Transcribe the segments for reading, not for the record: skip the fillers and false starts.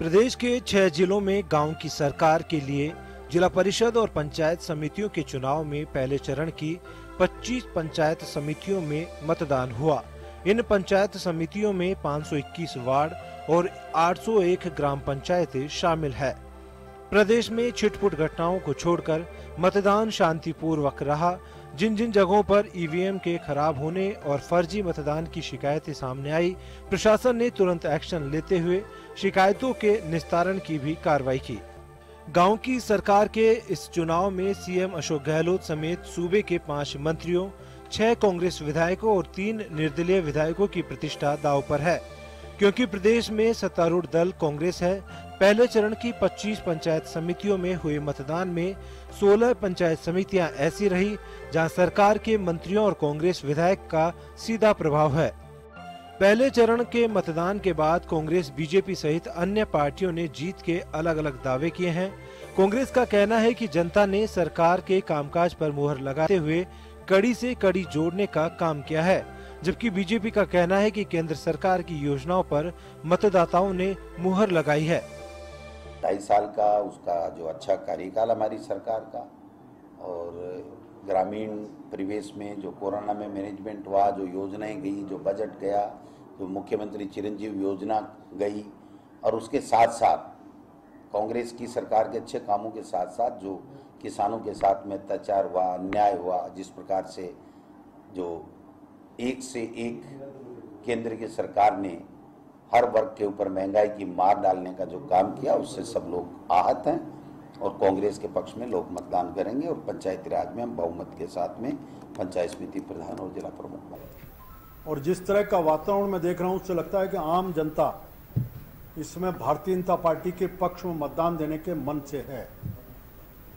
प्रदेश के 6 जिलों में गांव की सरकार के लिए जिला परिषद और पंचायत समितियों के चुनाव में पहले चरण की 25 पंचायत समितियों में मतदान हुआ। इन पंचायत समितियों में 521 वार्ड और 801 ग्राम पंचायतें शामिल है। प्रदेश में छिटपुट घटनाओं को छोड़कर मतदान शांतिपूर्वक रहा। जिन जिन जगहों पर ईवीएम के खराब होने और फर्जी मतदान की शिकायतें सामने आई, प्रशासन ने तुरंत एक्शन लेते हुए शिकायतों के निस्तारण की भी कार्रवाई की। गांव की सरकार के इस चुनाव में सीएम अशोक गहलोत समेत सूबे के 5 मंत्रियों, 6 कांग्रेस विधायकों और 3 निर्दलीय विधायकों की प्रतिष्ठा दांव पर है, क्योंकि प्रदेश में सत्तारूढ़ दल कांग्रेस है। पहले चरण की 25 पंचायत समितियों में हुए मतदान में 16 पंचायत समितियां ऐसी रही जहां सरकार के मंत्रियों और कांग्रेस विधायक का सीधा प्रभाव है। पहले चरण के मतदान के बाद कांग्रेस, बीजेपी सहित अन्य पार्टियों ने जीत के अलग अलग दावे किए हैं। कांग्रेस का कहना है कि जनता ने सरकार के कामकाज पर मुहर लगाते हुए कड़ी से कड़ी जोड़ने का काम किया है, जबकि बीजेपी का कहना है कि केंद्र सरकार की योजनाओं पर मतदाताओं ने मुहर लगाई है। 2.5 साल का उसका जो अच्छा कार्यकाल हमारी सरकार का, और ग्रामीण परिवेश में जो कोरोना में मैनेजमेंट हुआ, जो योजनाएं गई, जो बजट गया, जो मुख्यमंत्री चिरंजीव योजना गई, और उसके साथ साथ कांग्रेस की सरकार के अच्छे कामों के साथ साथ जो किसानों के साथ में अत्याचार हुआ, अन्याय हुआ, जिस प्रकार से जो एक से एक केंद्र की सरकार ने हर वर्ग के ऊपर महंगाई की मार डालने का जो काम किया, उससे सब लोग आहत हैं और कांग्रेस के पक्ष में लोग मतदान करेंगे और पंचायती राज में हम बहुमत के साथ में पंचायत समिति प्रधान और जिला प्रमुख बनेंगे। और जिस तरह का वातावरण मैं देख रहा हूं, उससे लगता है कि आम जनता इसमें भारतीय जनता पार्टी के पक्ष में मतदान देने के मन से है,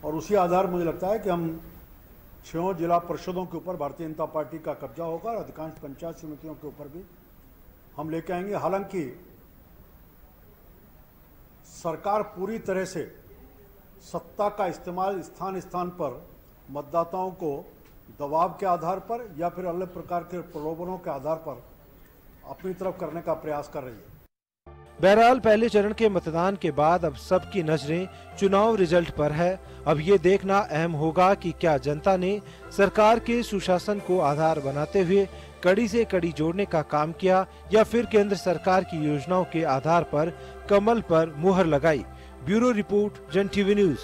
और उसी आधार मुझे लगता है कि हम 6 जिला परिषदों के ऊपर भारतीय जनता पार्टी का कब्जा होगा और अधिकांश पंचायत समितियों के ऊपर भी हम लेके आएंगे। हालांकि सरकार पूरी तरह से सत्ता का इस्तेमाल स्थान स्थान पर मतदाताओं को दबाव के आधार पर या फिर अलग प्रकार के प्रलोभनों के आधार पर अपनी तरफ करने का प्रयास कर रही है। बहरहाल पहले चरण के मतदान के बाद अब सबकी नजरें चुनाव रिजल्ट पर है। अब ये देखना अहम होगा कि क्या जनता ने सरकार के सुशासन को आधार बनाते हुए कड़ी से कड़ी जोड़ने का काम किया, या फिर केंद्र सरकार की योजनाओं के आधार पर कमल पर मुहर लगाई। ब्यूरो रिपोर्ट, जन टीवी न्यूज।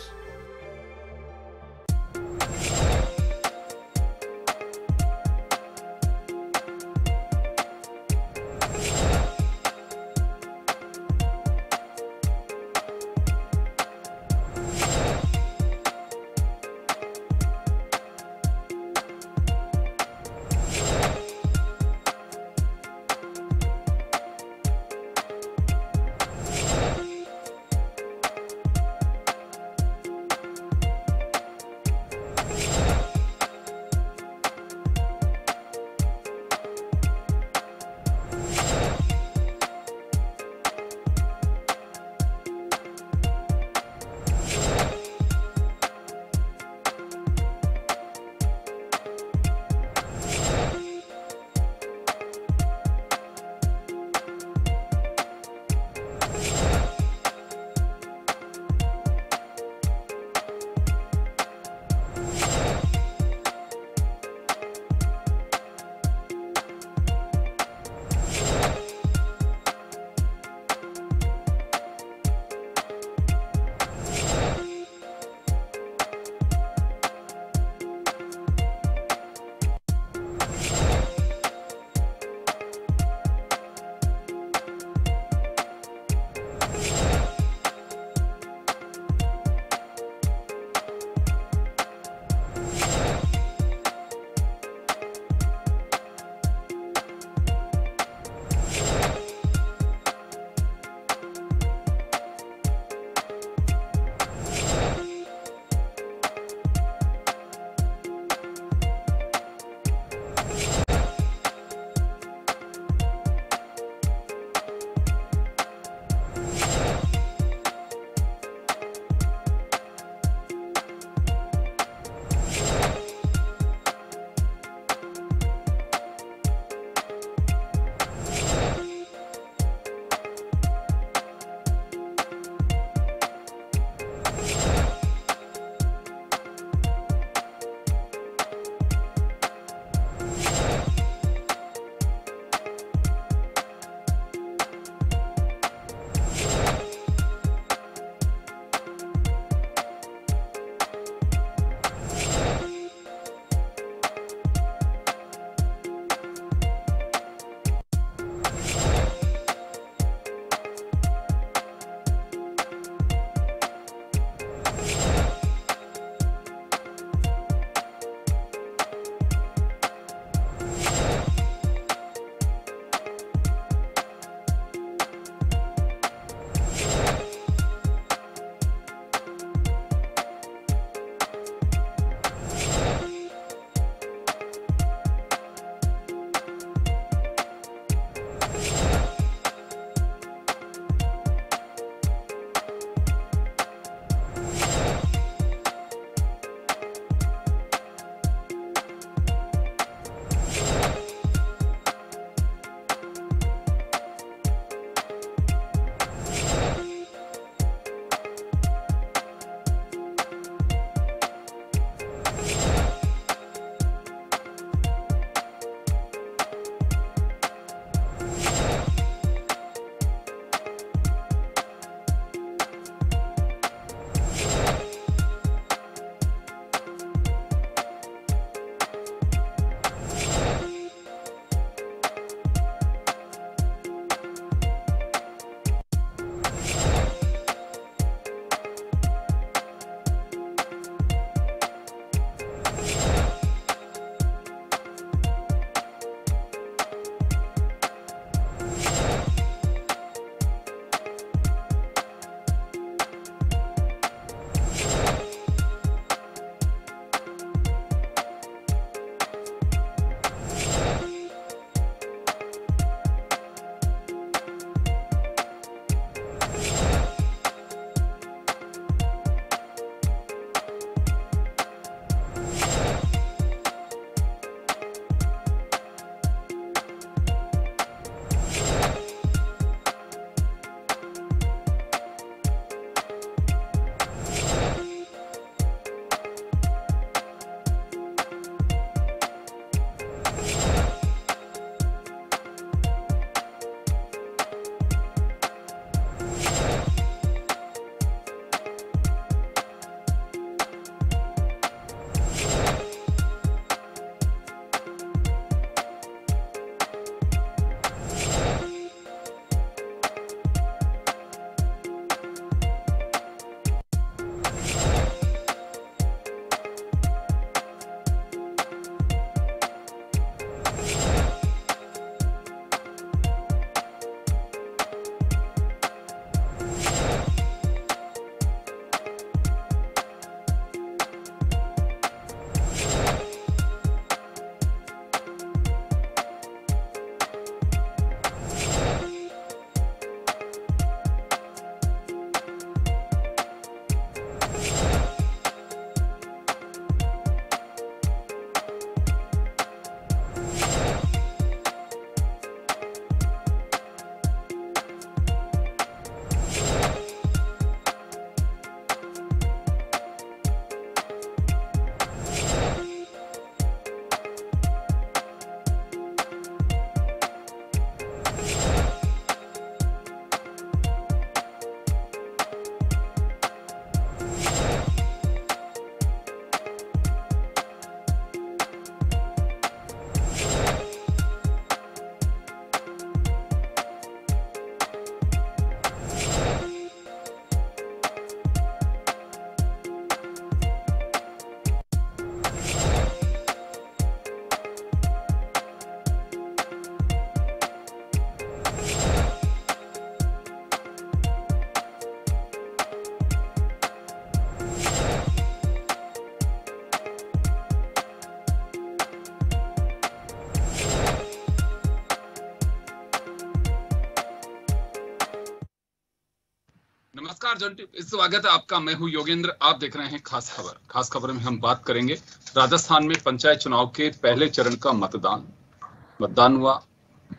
नमस्कार जंटी, स्वागत है आपका। मैं हूं योगेंद्र, आप देख रहे हैं खास खबर। खास खबर में हम बात करेंगे राजस्थान में पंचायत चुनाव के पहले चरण का मतदान हुआ।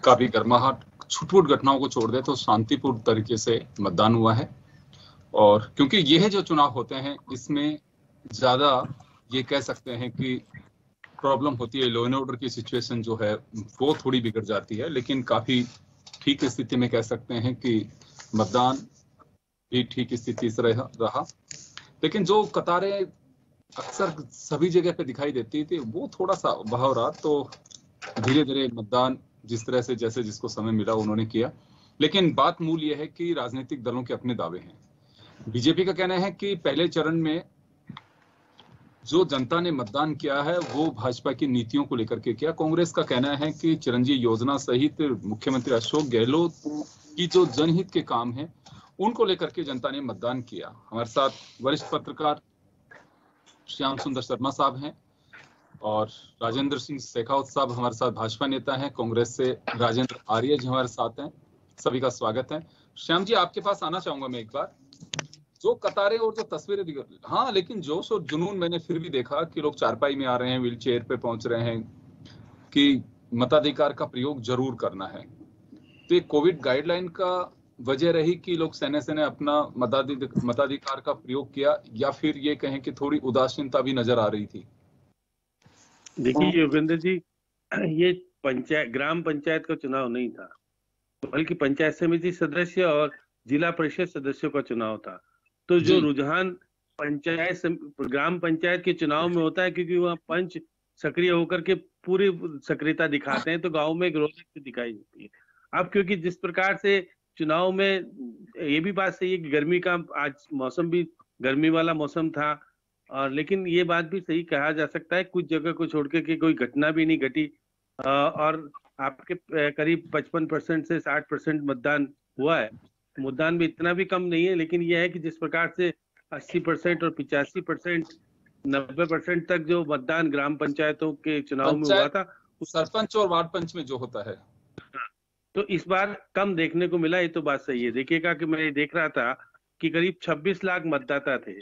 काफी गर्माहट, छुटपुट घटनाओं को छोड़ दे तो शांतिपूर्ण तरीके से मतदान हुआ है। और क्योंकि यह जो चुनाव होते हैं इसमें ज्यादा ये कह सकते हैं कि प्रॉब्लम होती है, लॉ एंड ऑर्डर की सिचुएशन जो है वो थोड़ी बिगड़ जाती है, लेकिन काफी ठीक स्थिति में कह सकते हैं कि मतदान भी ठीक स्थिति से रहा। लेकिन जो कतारें अक्सर सभी जगह पे दिखाई देती थी वो थोड़ा सा बहाव रहा। तो धीरे धीरे मतदान जिस तरह से जैसे जिसको समय मिला उन्होंने किया। लेकिन बात मूल ये है कि राजनीतिक दलों के अपने दावे हैं। बीजेपी का कहना है कि पहले चरण में जो जनता ने मतदान किया है वो भाजपा की नीतियों को लेकर के किया। कांग्रेस का कहना है कि चिरंजीवी योजना सहित मुख्यमंत्री अशोक गहलोत की जो जनहित के काम हैं उनको लेकर के जनता ने मतदान किया। हमारे साथ वरिष्ठ पत्रकार श्याम सुंदर शर्मा साहब हैं और राजेंद्र सिंह शेखावत साहब हमारे साथ भाजपा नेता हैं। कांग्रेस से राजेंद्र आर्य जी हमारे साथ हैं। सभी का स्वागत है। श्याम जी, आपके पास आना चाहूंगा मैं एक बार। जो कतारें और जो तस्वीरें दिख, हाँ, लेकिन जोश और जुनून मैंने फिर भी देखा कि लोग चारपाई में आ रहे हैं, व्हील चेयर पे पहुंच रहे हैं कि मताधिकार का प्रयोग जरूर करना है। तो ये कोविड गाइडलाइन का वजह रही कि लोग सहने अपना मताधिकार का प्रयोग किया, या फिर ये कहें कि थोड़ी उदासीनता भी नजर आ रही थी? देखिए योगेंद्र जी, ये ग्राम पंचायत का चुनाव नहीं था, बल्कि पंचायत समिति सदस्य और जिला परिषद सदस्यों का चुनाव था। तो जो रुझान ग्राम पंचायत के चुनाव में होता है, क्योंकि वहाँ पंच सक्रिय होकर के पूरी सक्रियता दिखाते हैं, तो गांव में एक रौनक दिखाई देती है। अब क्योंकि जिस प्रकार से चुनाव में, ये भी बात सही है कि गर्मी का आज मौसम भी गर्मी वाला मौसम था, और लेकिन ये बात भी सही कहा जा सकता है कुछ जगह को छोड़ के कोई घटना भी नहीं घटी, और आपके करीब 55% से 60% मतदान हुआ है। मतदान भी इतना भी कम नहीं है, लेकिन यह है कि जिस प्रकार से 80% और 85%, 90% तक जो मतदान ग्राम पंचायतों के चुनाव में हुआ था, सरपंच और वार्ड पंच में जो होता है, तो इस बार कम देखने को मिला। ये तो बात सही है। देखिएगा कि मैं देख रहा था कि करीब 26 लाख मतदाता थे,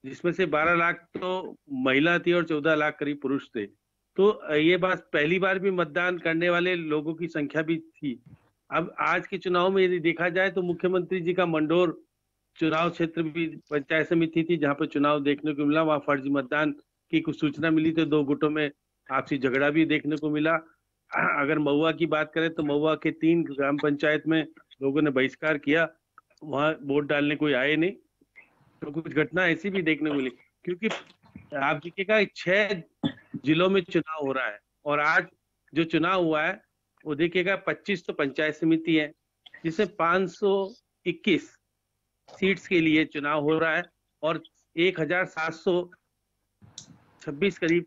जिसमें से 12 लाख तो महिला थी और 14 लाख करीब पुरुष थे। तो ये बात पहली बार भी मतदान करने वाले लोगों की संख्या भी थी। अब आज के चुनाव में यदि देखा जाए तो मुख्यमंत्री जी का मंडोर चुनाव क्षेत्र भी पंचायत समिति थी जहां पर चुनाव देखने को मिला। वहां फर्जी मतदान की कुछ सूचना मिली तो 2 गुटों में आपसी झगड़ा भी देखने को मिला। अगर महुआ की बात करें तो महुआ के 3 ग्राम पंचायत में लोगों ने बहिष्कार किया, वहां वोट डालने कोई आए नहीं। तो कुछ घटना ऐसी भी देखने को मिली, क्योंकि आप देखिएगा 6 जिलों में चुनाव हो रहा है, और आज जो चुनाव हुआ है वो देखिएगा 25 तो पंचायत समिति है, जिसमें 521 सीट्स के लिए चुनाव हो रहा है, और 1726 करीब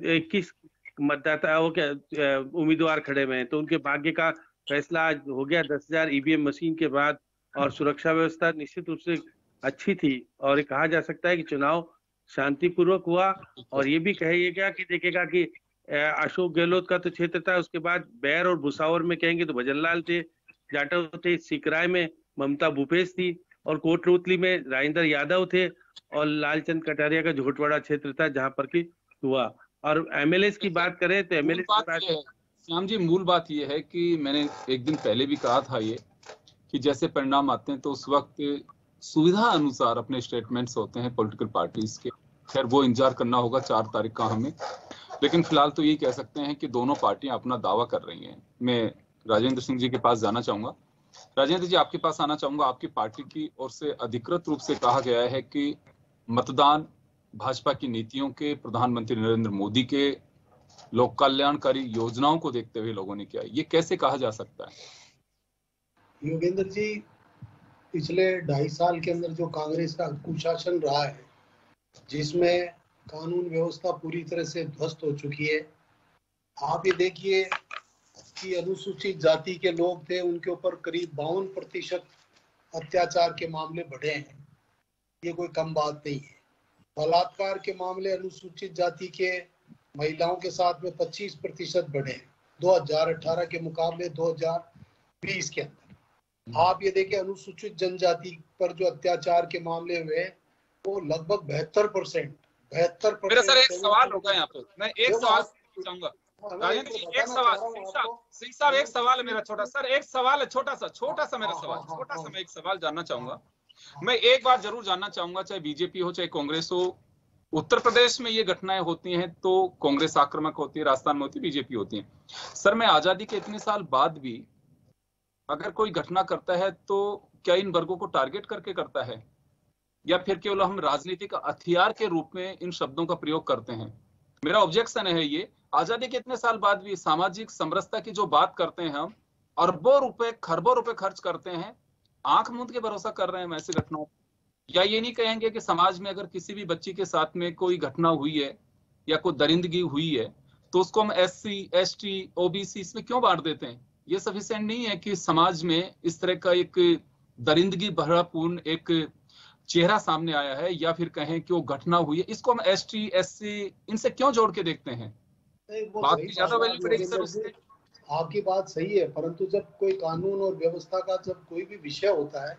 21 मतदाता उम्मीदवार खड़े हुए हैं। तो उनके भाग्य का फैसला आज हो गया 10,000 ईवीएम मशीन के बाद। और सुरक्षा व्यवस्था निश्चित रूप से अच्छी थी, और कहा जा सकता है कि चुनाव शांतिपूर्वक हुआ। और ये भी कहिएगा कि देखिएगा कि अशोक गहलोत का तो क्षेत्र था, उसके बाद बैर और भुसावर में कहेंगे तो भजनलाल थे, जाटव थे, सिकराय में ममता भूपेश थी, और कोटरूतली में राजेंद्र यादव थे, और लालचंद कटारिया का झोटवाड़ा क्षेत्र था जहां पर की हुआ। और एमएलए की बात करें तो एमएलए श्याम जी, मूल बात ये है कि मैंने एक दिन पहले भी कहा था ये कि जैसे परिणाम आते हैं तो उस वक्त सुविधा अनुसार अपने स्टेटमेंट्स होते हैं पॉलिटिकल पार्टीज के। खैर वो इंतजार करना होगा 4 तारीख का हमें, लेकिन फिलहाल तो ये कह सकते हैं कि दोनों पार्टियां अपना दावा कर रही हैं। मैं राजेंद्र सिंह जी के पास जाना चाहूंगा। राजेंद्र जी, आपके पास आना चाहूंगा। आपकी पार्टी की ओर से अधिकृत रूप से कहा गया है कि मतदान भाजपा की नीतियों के, प्रधानमंत्री नरेंद्र मोदी के लोक कल्याणकारी योजनाओं को देखते हुए लोगों ने किया। ये कैसे कहा जा सकता है? योगेंद्र जी, पिछले 2.5 साल के अंदर जो कांग्रेस का कुशासन रहा है, जिसमें कानून व्यवस्था पूरी तरह से ध्वस्त हो चुकी है। आप ये देखिए कि अनुसूचित जाति के लोग थे, उनके ऊपर करीब 52% अत्याचार के मामले बढ़े हैं। ये कोई कम बात नहीं है। बलात्कार के मामले अनुसूचित जाति के महिलाओं के साथ में 25% बढ़े हैं 2018 के मुकाबले 2020 के अंदर। आप ये देखिए अनुसूचित जनजाति पर जो अत्याचार के मामले हुए वो लगभग 72%। मेरा सर एक सवाल होगा यहाँ पे, मैं एक सवाल चाहूंगा राजेंद्र जी, एक सवाल सिंह साहब, एक सवाल है मेरा छोटा सर, एक सवाल है छोटा सा मेरा सवाल, छोटा सा मैं एक सवाल जानना चाहूंगा। मैं एक बात जरूर जानना चाहूंगा, चाहे बीजेपी हो चाहे कांग्रेस हो, उत्तर प्रदेश में ये घटनाएं होती हैं तो कांग्रेस आक्रामक होती है, राजस्थान में होती है बीजेपी होती है। सर मैं आजादी के इतने साल बाद भी अगर कोई घटना करता है तो क्या इन वर्गों को टारगेट करके करता है, या फिर केवल हम राजनीतिक हथियार के रूप में इन शब्दों का प्रयोग करते हैं? मेरा ऑब्जेक्शन है ये, आजादी के इतने साल बाद भी सामाजिक समरसता की जो बात करते हैं हम, अरबों रुपए खरबों रुपए खर्च करते हैं, आंख मूंद के भरोसा कर रहे हैं ऐसी घटनाओं। या ये नहीं कहेंगे कि समाज में अगर किसी भी बच्ची के साथ में कोई घटना हुई है या कोई दरिंदगी हुई है तो उसको हम SC ST OBC इसमें क्यों बांट देते हैं? ये सफिशिएंट नहीं है कि समाज में इस तरह का एक दरिंदगी भरापूर्ण एक चेहरा सामने आया है, या फिर कहें कि वो घटना हुई है, इसको हम ST SC इनसे क्यों जोड़ के देखते हैं? बात की ज्यादा वैल्यू पड़ेगी सर उससे। आपकी बात सही है, परंतु जब कोई कानून और व्यवस्था का जब कोई भी विषय होता है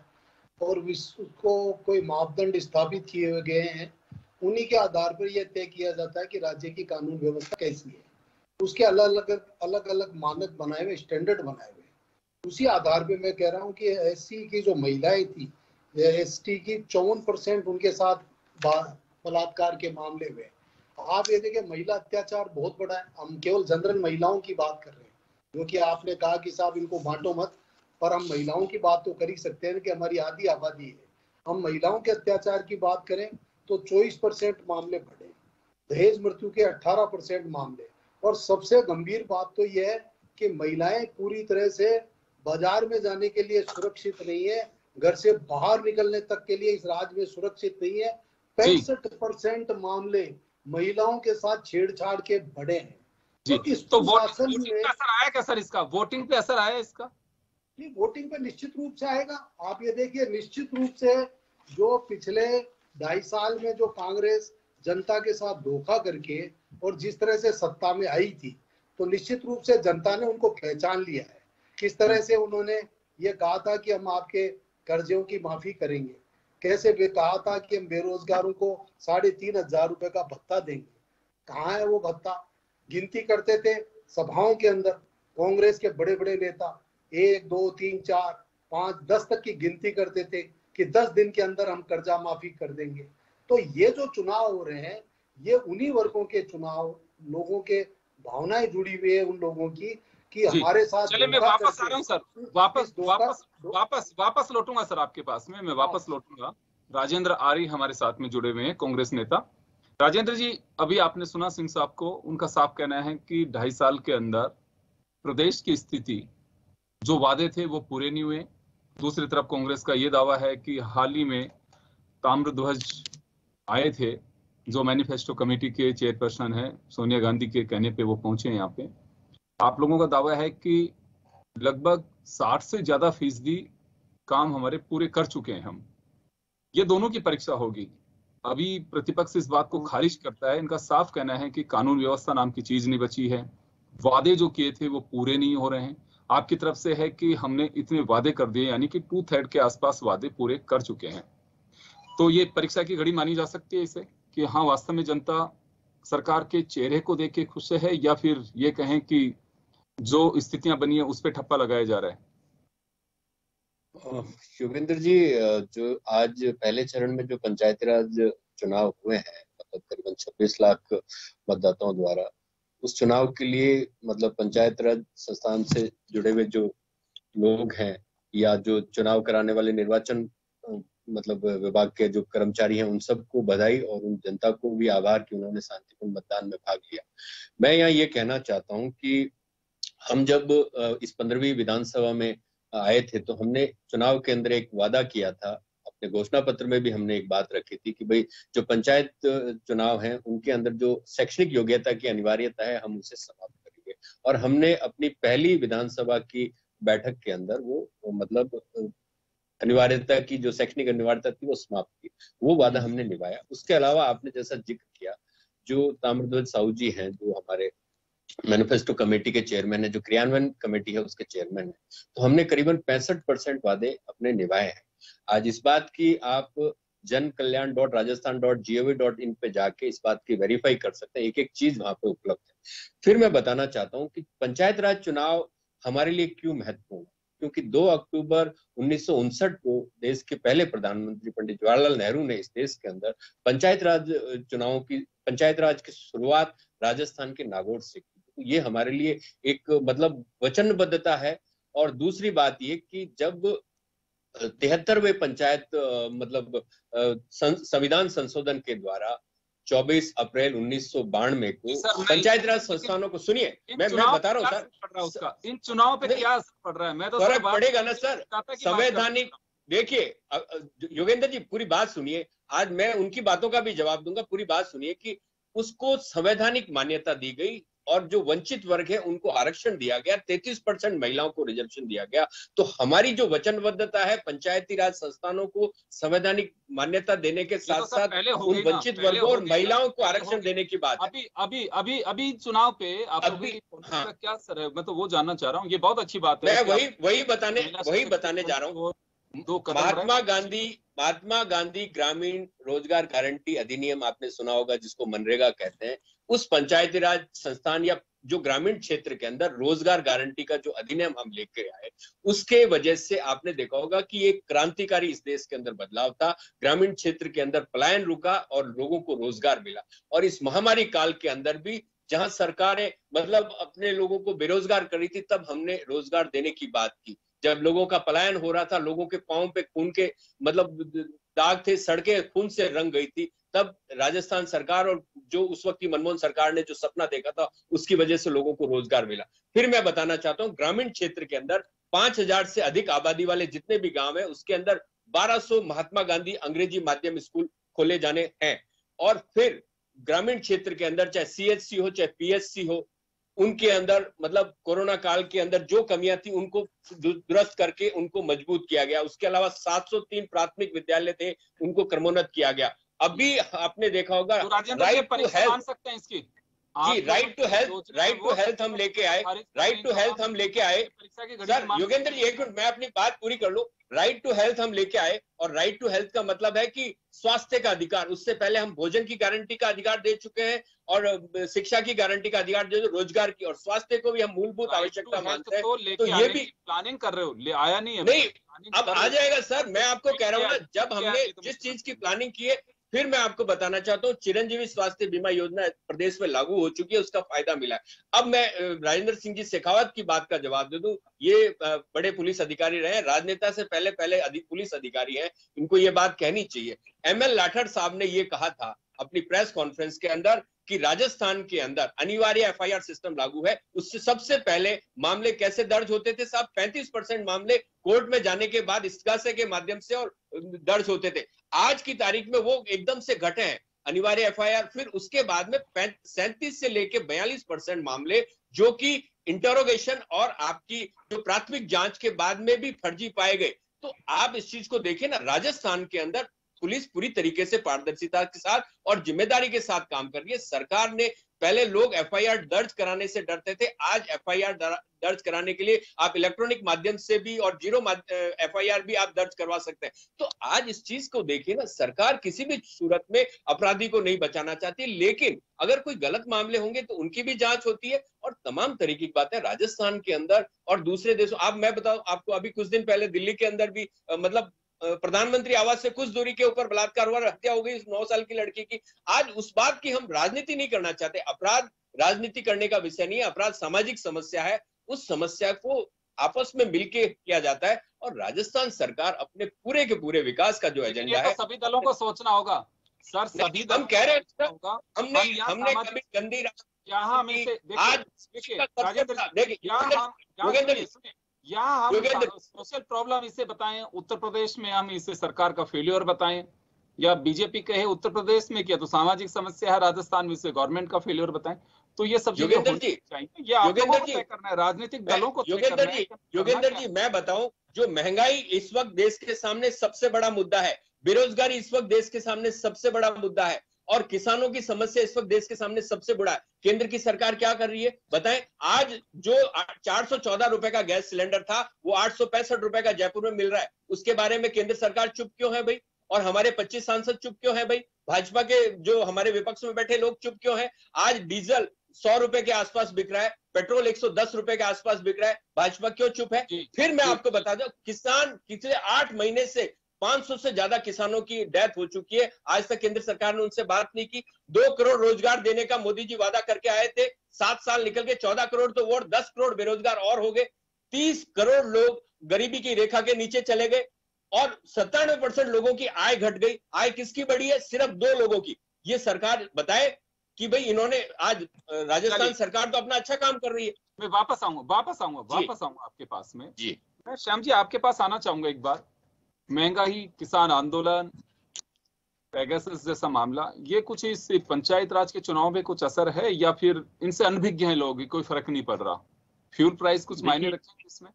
और उसको कोई मापदंड स्थापित किए गए हैं, उन्हीं के आधार पर यह तय किया जाता है कि राज्य की कानून व्यवस्था कैसी है। उसके अलग अलग मानक बनाए हुए, स्टैंडर्ड बनाए हुए, उसी आधार पर मैं कह रहा हूँ कि SC की जो महिलाएं थी, ST की 54% उनके साथ बलात्कार के मामले हुए। आप ये देखिए महिला अत्याचार बहुत बड़ा है। हम केवल जनरल महिलाओं की बात कर रहे हैं, जो कि आपने कहा कि साहब इनको बांटो मत, पर हम महिलाओं की बात तो कर ही सकते हैं कि हमारी आधी आबादी है। हम महिलाओं के अत्याचार की बात करें तो 24% मामले बढ़े, दहेज मृत्यु के 18% मामले, और सबसे गंभीर बात तो यह है कि महिलाएं पूरी तरह से बाजार में जाने के लिए सुरक्षित नहीं है, घर से बाहर निकलने तक के लिए इस राज्य में सुरक्षित नहीं है। 65% मामले महिलाओं के साथ छेड़छाड़ के बढ़े हैं। तो इस तो वोटिंग पे असर आया क्या सर? इसका वोटिंग पे असर आया इसका? नहीं, वोटिंग पे निश्चित रूप से आएगा। आप ये देखिए निश्चित रूप से जो पिछले 2.5 साल में जो कांग्रेस जनता के साथ धोखा करके और जिस तरह से सत्ता में आई थी, तो निश्चित रूप से जनता ने उनको पहचान लिया है। किस तरह से उन्होंने ये कहा था कि हम आपके कर्जों की माफी करेंगे, कैसे वे कहा था कि हम बेरोजगारों को 3,500 रुपए का भत्ता देंगे। कहाँ है वो भत्ता? गिनती करते थे सभाओं के अंदर कांग्रेस के बड़े बड़े नेता, 1 2 3 4 5 10 तक की गिनती करते थे कि 10 दिन के अंदर हम कर्जा माफी कर देंगे। तो ये जो चुनाव हो रहे हैं, ये उन्हीं वर्गों के चुनाव, लोगों के भावनाएं जुड़ी हुई है उन लोगों की कि हमारे साथ। चलिए मैं वापस आ रहा हूँ सर, वापस लौटूंगा सर आपके पास में, मैं वापस लौटूंगा। राजेंद्र आर्य हमारे साथ में जुड़े हुए हैं, कांग्रेस नेता। राजेंद्र जी, अभी आपने सुना सिंह साहब को, उनका साफ कहना है कि 2.5 साल के अंदर प्रदेश की स्थिति, जो वादे थे वो पूरे नहीं हुए। दूसरी तरफ कांग्रेस का ये दावा है कि हाल ही में ताम्रध्वज आए थे, जो मैनिफेस्टो कमेटी के चेयरपर्सन है सोनिया गांधी के कहने पे वो पहुंचे यहाँ पे। आप लोगों का दावा है कि लगभग 60 से ज्यादा फीसदी काम हमारे पूरे कर चुके हैं हम। ये दोनों की परीक्षा होगी। अभी प्रतिपक्ष इस बात को खारिज करता है, इनका साफ कहना है कि कानून व्यवस्था नाम की चीज नहीं बची है, वादे जो किए थे वो पूरे नहीं हो रहे हैं। आपकी तरफ से है कि हमने इतने वादे कर दिए, यानी कि 2/3 के आसपास वादे पूरे कर चुके हैं। तो ये परीक्षा की घड़ी मानी जा सकती है इसे, कि हाँ वास्तव में जनता सरकार के चेहरे को देख के खुश है, या फिर ये कहें कि जो स्थितियां बनी है उस पर ठप्पा लगाया जा रहा है? योगेंद्र जी, जो आज पहले चरण में जो पंचायती राज चुनाव हुए हैं, मतलब करीबन 26 लाख मतदाताओं द्वारा, उस चुनाव के लिए मतलब पंचायत राज संस्थान से जुड़े हुए जो लोग हैं या जो चुनाव कराने वाले निर्वाचन मतलब विभाग के जो कर्मचारी हैं, उन सबको बधाई और उन जनता को भी आभार कि उन्होंने शांतिपूर्ण मतदान में भाग लिया। मैं यहाँ ये कहना चाहता हूँ कि हम जब इस 15वीं विधानसभा में आए थे तो हमने चुनाव के अंदर एक वादा किया था, अपने घोषणा पत्र में भी हमने एक बात रखी थी कि भाई जो पंचायत चुनाव हैं उनके अंदर जो शैक्षणिक योग्यता की अनिवार्यता है हम उसे समाप्त करेंगे। और हमने अपनी पहली विधानसभा की बैठक के अंदर वो मतलब अनिवार्यता की जो शैक्षणिक अनिवार्यता थी वो समाप्त की, वो वादा हमने निभाया। उसके अलावा आपने जैसा जिक्र किया, जो ताम्रध्वज साहू जी हैं, जो हमारे मैनिफेस्टो कमेटी के चेयरमैन है, जो क्रियान्वयन कमेटी है उसके चेयरमैन है। तो हमने करीबन 65% वादे अपने निभाए हैं। आज इस बात की आप jankalayan.rajasthan.gov.in पे जाके इस बात की वेरीफाई कर सकते हैं, एक एक चीज वहां पे उपलब्ध है। फिर मैं बताना चाहता हूँ कि पंचायत राज चुनाव हमारे लिए क्यों महत्वपूर्ण है, क्योंकि 2 अक्टूबर 1959 को देश के पहले प्रधानमंत्री पंडित जवाहरलाल नेहरू ने इस देश के अंदर पंचायत राज की शुरुआत राजस्थान के नागौर से की। तो ये हमारे लिए एक मतलब वचनबद्धता है। और दूसरी बात ये कि जब 73वें पंचायत संविधान संशोधन के द्वारा 24 अप्रैल 1992 को पंचायत राज संस्थानों को, सुनिए मैं बता रहा हूँ सर, इन चुनाव पे क्या असर पड़ रहा है? मैं तो फर्क पड़ेगा ना सर, संवैधानिक। देखिए योगेंद्र जी पूरी बात सुनिए, आज मैं उनकी बातों का भी जवाब दूंगा, पूरी बात सुनिए कि उसको संवैधानिक मान्यता दी गई और जो वंचित वर्ग है उनको आरक्षण दिया गया, 33% महिलाओं को रिजर्वेशन दिया गया। तो हमारी जो वचनबद्धता है पंचायती राज संस्थानों को संवैधानिक मान्यता देने के साथ साथ उन वंचित वर्गों और महिलाओं को आरक्षण देने की बात है। अभी चुनाव पे क्या असर है, मैं तो वो जानना चाह रहा हूँ। ये बहुत अच्छी बात है, मैं वही बताने जा रहा हूँ। महात्मा गांधी ग्रामीण रोजगार गारंटी अधिनियम आपने सुना होगा, जिसको मनरेगा कहते हैं। उस पंचायती राज संस्थान या जो ग्रामीण क्षेत्र के अंदर रोजगार गारंटी का जो अधिनियम हम लेके आए, उसके वजह से आपने देखा होगा कि एक क्रांतिकारी इस देश के अंदर बदलाव था। ग्रामीण क्षेत्र के अंदर पलायन रुका और लोगों को रोजगार मिला। और इस महामारी काल के अंदर भी जहां सरकारें अपने लोगों को बेरोजगार कर रही थी, तब हमने रोजगार देने की बात की। जब लोगों का पलायन हो रहा था, लोगों के पांव पे खून के दाग थे, सड़कें खून से रंग गई थी, तब राजस्थान सरकार और जो उस वक्त की मनमोहन सरकार ने जो सपना देखा था, उसकी वजह से लोगों को रोजगार मिला। फिर मैं बताना चाहता हूं, ग्रामीण क्षेत्र के अंदर 5000 से अधिक आबादी वाले जितने भी गांव हैं, उसके अंदर 1200 महात्मा गांधी अंग्रेजी माध्यम स्कूल खोले जाने हैं। और फिर ग्रामीण क्षेत्र के अंदर चाहे CHC हो चाहे PSC हो, उनके अंदर कोरोना काल के अंदर जो कमियां थी उनको दुरुस्त करके उनको मजबूत किया गया। उसके अलावा 703 प्राथमिक विद्यालय थे, उनको क्रमोन्नत किया गया। अभी आपने देखा होगा राइट टू हेल्थ, जी राइट टू हेल्थ हम लेके आए, सर योगेंद्र जी एक मिनट मैं अपनी बात पूरी कर लूं। राइट टू हेल्थ हम लेके आए, और राइट टू हेल्थ का मतलब है कि स्वास्थ्य का अधिकार। उससे पहले हम भोजन की गारंटी का अधिकार दे चुके हैं, और शिक्षा की गारंटी का अधिकार दे, रोजगार की, और स्वास्थ्य को भी हम मूलभूत आवश्यकता मानते हैं। तो ये भी प्लानिंग कर रहे हो, ले आया नहीं है? नहीं, अब आ जाएगा सर। मैं आपको कह रहा हूँ ना, जब हमने जिस चीज की प्लानिंग की है, फिर मैं आपको बताना चाहता हूँ, चिरंजीवी स्वास्थ्य बीमा योजना प्रदेश में लागू हो चुकी है, उसका फायदा मिला है। अब मैं राजेंद्र सिंह जी शेखावत की बात का जवाब दे दूं। ये बड़े पुलिस अधिकारी रहे, राजनेता से पहले पुलिस अधिकारी हैं, इनको ये बात कहनी चाहिए। ML लाठर साहब ने ये कहा था अपनी प्रेस कॉन्फ्रेंस के अंदर कि राजस्थान के अंदर अनिवार्य FIR सिस्टम लागू है। उससे सबसे पहले मामले कैसे दर्ज होते थे साहब? 35% मामले कोर्ट में जाने के बाद इस्तीगासे के माध्यम से और दर्ज होते थे। आज की तारीख में वो एकदम से घटे हैं अनिवार्य FIR। फिर उसके बाद में 37 से लेके 42% मामले जो कि इंटरोगेशन और आपकी जो प्राथमिक जांच के बाद में भी फर्जी पाए गए। तो आप इस चीज को देखें ना, राजस्थान के अंदर पुलिस पूरी तरीके से पारदर्शिता के साथ और जिम्मेदारी के साथ काम कर रही है। सरकार ने, पहले लोग FIR दर्ज कराने से डरते थे, आज FIR दर्ज कराने के लिए आप इलेक्ट्रॉनिक माध्यम से भी और जीरो FIR भी आप दर्ज करवा सकते हैं। तो आज इस चीज को देखिए ना, सरकार किसी भी सूरत में अपराधी को नहीं बचाना चाहती, लेकिन अगर कोई गलत मामले होंगे तो उनकी भी जांच होती है, और तमाम तरीके की बातें राजस्थान के अंदर और दूसरे देशों। आप, मैं बताऊं आपको, अभी कुछ दिन पहले दिल्ली के अंदर भी प्रधानमंत्री आवास से कुछ दूरी के ऊपर बलात्कार हुआ, हत्या हो गई 9 साल की लड़की की। आज उस बात की हम राजनीति नहीं करना चाहते। अपराध राजनीति करने का विषय नहीं है, अपराध सामाजिक समस्या है। उस समस्या को आपस में मिलके किया जाता है, और राजस्थान सरकार अपने पूरे के पूरे विकास का जो एजेंडा है, सभी दलों को सोचना होगा सर। सभी हम कह रहे हैं हमने कभी गंदी यहाँ में से यहाँ हम सोशल प्रॉब्लम इसे बताएं, उत्तर प्रदेश में हम इसे सरकार का फेल्योर बताएं, या बीजेपी कहे उत्तर प्रदेश में किया तो सामाजिक समस्या है, राजस्थान में इसे गवर्नमेंट का फेल्योर बताएं। तो ये सब चीजें चाहिए, ये आपको तय करना है, राजनीतिक दलों को तय करना है। योगेंद्र जी मैं बताऊं, जो महंगाई इस वक्त देश के सामने सबसे बड़ा मुद्दा है, बेरोजगारी इस वक्त देश के सामने सबसे बड़ा मुद्दा है, और किसानों की समस्या इस वक्त देश के सामने सबसे बड़ा है। केंद्र की सरकार क्या कर रही है बताएं? आज जो 414 रुपए का गैस सिलेंडर था वो 865 रुपए का जयपुर में मिल रहा है, उसके बारे में केंद्र सरकार चुप क्यों है भाई? और हमारे 25 सांसद चुप क्यों है भाई? भाजपा के जो हमारे विपक्ष में बैठे लोग चुप क्यों है? आज डीजल 100 रुपए के आसपास बिक रहा है, पेट्रोल 110 रुपए के आसपास बिक रहा है, भाजपा क्यों चुप है? फिर मैं आपको बता दूं, किसान पिछले 8 महीने से 500 से ज्यादा किसानों की डेथ हो चुकी है, आज तक केंद्र सरकार ने उनसे बात नहीं की। 2 करोड़ रोजगार देने का मोदी जी वादा करके आए थे, 7 साल निकल के 14 करोड़ तो वोट, 10 करोड़ बेरोजगार और हो गए, 30 करोड़ लोग गरीबी की रेखा के नीचे चले गए और 97% लोगों की आय घट गई। आय किसकी बढ़ी है? सिर्फ 2 लोगों की। ये सरकार बताए कि भाई इन्होंने आज राजस्थान सरकार तो अपना अच्छा काम कर रही है। मैं वापस आऊंगा आपके पास में जी। मैं श्याम जी आपके पास आना चाहूंगा एक बार। महंगाई, किसान आंदोलन, पेगासस जैसा मामला, ये कुछ इस पंचायत राज के चुनाव में कुछ असर है या फिर इनसे अनभिज्ञ हैं लोग, कोई फर्क नहीं पड़ रहा? फ्यूल प्राइस कुछ मायने रखेंगे इसमें?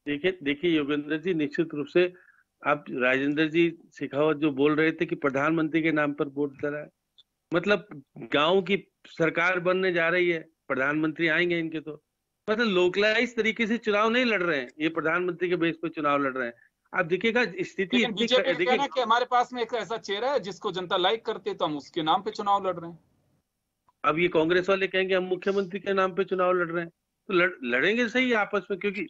देखिए योगेंद्र जी, निश्चित रूप से आप राजेंद्र जी शेखावत जो बोल रहे थे कि प्रधानमंत्री के नाम पर वोट डला है, मतलब गांव की सरकार बनने जा रही है, प्रधानमंत्री आएंगे इनके, तो मतलब लोकलाइज तरीके से चुनाव नहीं लड़ रहे हैं, ये प्रधानमंत्री के बेस पर चुनाव लड़ रहे हैं। आप देखिएगा स्थिति देखिए कि हमारे पास में एक ऐसा चेहरा है जिसको जनता लाइक करते, तो हम उसके नाम पे चुनाव लड़ रहे हैं। अब ये कांग्रेस वाले कहेंगे हम मुख्यमंत्री के नाम पे चुनाव लड़ रहे हैं, तो लड़ेंगे सही आपस में, क्योंकि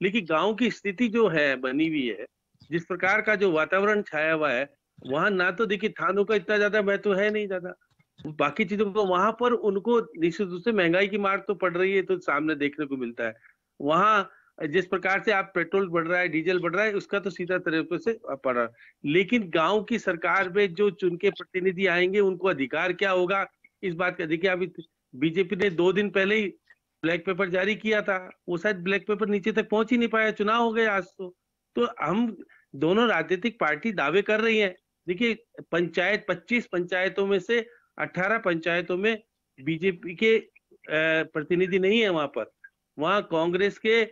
लेकिन गांव की स्थिति जो है बनी हुई है, जिस प्रकार का जो वातावरण छाया हुआ है, वहां ना तो देखिए थानों का इतना ज्यादा महत्व है नहीं ज्यादा, बाकी चीजों को वहां पर उनको निश्चित रूप से महंगाई की मार तो पड़ रही है, तो सामने देखने को मिलता है। वहां जिस प्रकार से आप पेट्रोल बढ़ रहा है, डीजल बढ़ रहा है, उसका तो सीधा तरीके से पड़ रहा है। लेकिन गांव की सरकार में जो चुन के प्रतिनिधि आएंगे उनको अधिकार क्या होगा इस बात का? देखिए अभी बीजेपी ने 2 दिन पहले ही ब्लैक पेपर जारी किया था, वो शायद ब्लैक पेपर नीचे तक पहुंच ही नहीं पाया, चुनाव हो गए आज। तो हम दोनों राजनीतिक पार्टी दावे कर रही हैं। देखिए 25 पंचायतों में से 18 पंचायतों में बीजेपी के प्रतिनिधि नहीं है, वहां कांग्रेस के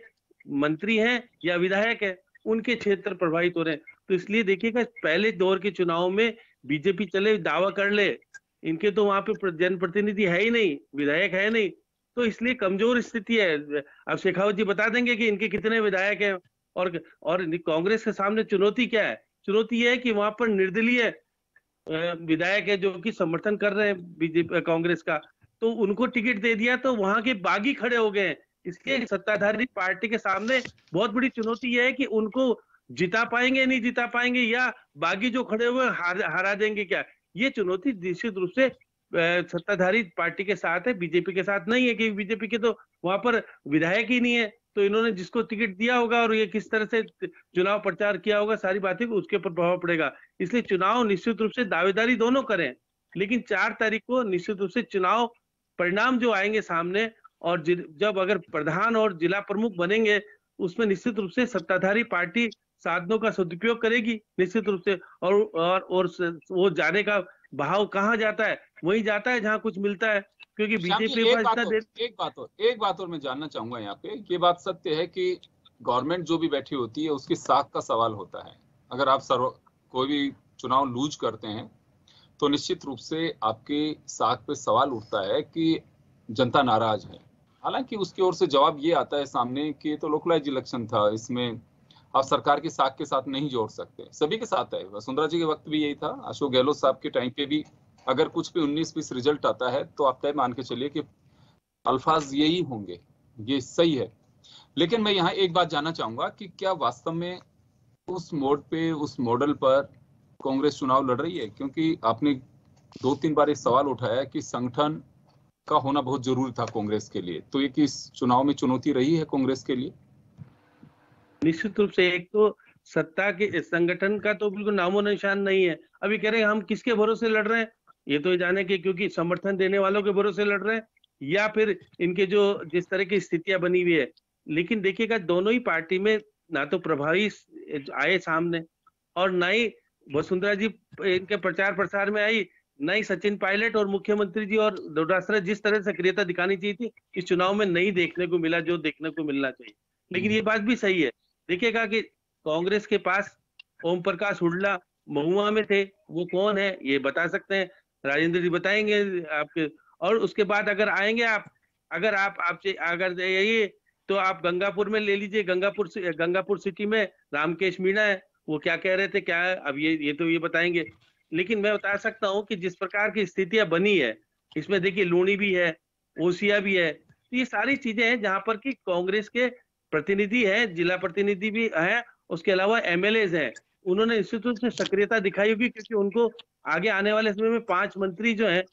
मंत्री हैं या विधायक है, उनके क्षेत्र प्रभावित हो रहे हैं। तो इसलिए देखिएगा पहले दौर के चुनाव में बीजेपी चले दावा कर ले, इनके तो वहां पे जनप्रतिनिधि है ही नहीं, विधायक है नहीं, तो इसलिए कमजोर स्थिति है। अब शेखावत जी बता देंगे कि इनके कितने विधायक हैं, और कांग्रेस के सामने चुनौती क्या है? चुनौती यह है कि वहां पर निर्दलीय विधायक है जो कि समर्थन कर रहे हैं बीजेपी कांग्रेस का, तो उनको टिकट दे दिया तो वहां के बागी खड़े हो गए हैं। इसलिए सत्ताधारी पार्टी के सामने बहुत बड़ी चुनौती है कि उनको जिता पाएंगे नहीं जिता पाएंगे, या बागी जो खड़े हुए हरा देंगे क्या? ये चुनौती निश्चित रूप से सत्ताधारी पार्टी के साथ है, बीजेपी के साथ नहीं है, क्योंकि बीजेपी के तो वहां पर विधायक ही नहीं है, तो इन्होंने जिसको टिकट दिया होगा और ये किस तरह से चुनाव प्रचार किया होगा, सारी बातें उसके ऊपर प्रभाव पड़ेगा। इसलिए चुनाव निश्चित रूप से दावेदारी दोनों करें, लेकिन 4 तारीख को निश्चित रूप से चुनाव परिणाम जो आएंगे सामने, और जब अगर प्रधान और जिला प्रमुख बनेंगे, उसमें निश्चित रूप से सत्ताधारी पार्टी साधनों का सदुपयोग करेगी निश्चित रूप से, और वो जाने का भाव कहाँ जाता है? वही जाता है जहां कुछ मिलता है, क्योंकि बीजेपी एक बात और मैं जानना चाहूंगा यहाँ पे, ये बात सत्य है कि गवर्नमेंट जो भी बैठी होती है उसकी साख का सवाल होता है। अगर आप कोई भी चुनाव लूज करते हैं तो निश्चित रूप से आपके साख पे सवाल उठता है कि जनता नाराज है। हालांकि उसकी ओर से जवाब ये आता है सामने कि ये तो लोकलाइज इलेक्शन था, इसमें आप सरकार की साख के साथ नहीं जोड़ सकते। सभी के साथ है, वसुंधरा जी के वक्त भी यही था, अशोक गहलोत साहब के टाइम पे भी अगर कुछ पे 19-20 रिजल्ट आता है तो आप तय मान के चलिए कि अल्फाज यही होंगे, ये सही है। लेकिन मैं यहाँ एक बात जानना चाहूंगा कि क्या वास्तव में उस मोड पे, उस मॉडल पर कांग्रेस चुनाव लड़ रही है? क्योंकि आपने 2-3 बार एक सवाल उठाया कि संगठन का होना बहुत जरूरी था कांग्रेस के लिए, तो ये कि इस चुनाव में चुनौती रही है कांग्रेस के लिए? निश्चित रूप से एक तो सत्ता के संगठन का तो बिल्कुल नामो निशान नहीं है। अभी कह रहे हैं हम किसके भरोसे लड़ रहे हैं, ये तो जाने के क्योंकि समर्थन देने वालों के भरोसे लड़ रहे हैं, या फिर इनके जो जिस तरह की स्थितियां बनी हुई है। लेकिन देखिएगा दोनों ही पार्टी में ना तो प्रभावी आए सामने, और ना ही वसुंधरा जी इनके प्रचार प्रसार में आई, ना ही सचिन पायलट और मुख्यमंत्री जी और डोटासरा जिस तरह से सक्रियता दिखानी चाहिए थी इस चुनाव में नहीं देखने को मिला जो देखने को मिलना चाहिए। लेकिन ये बात भी सही है, देखिएगा कि कांग्रेस के पास ओम प्रकाश हुड्डा महुआ में थे, वो कौन है ये बता सकते हैं, राजेंद्र जी बताएंगे आपके। और उसके बाद अगर आएंगे आप, अगर अगर यही तो आप गंगापुर में ले लीजिए, गंगापुर सिटी में रामकेश मीणा है, वो क्या कह रहे थे, क्या है अब ये तो ये बताएंगे। लेकिन मैं बता सकता हूँ कि जिस प्रकार की स्थितियां बनी है, इसमें देखिए लूणी भी है, ओसिया भी है, तो ये सारी चीजें हैं जहां पर कि कांग्रेस के प्रतिनिधि हैं, जिला प्रतिनिधि भी हैं, उसके अलावा एमएलएज हैं, उन्होंने निश्चित रूप से सक्रियता दिखाई होगी, क्योंकि उनको आगे आने वाले समय में 5 मंत्री जो हैं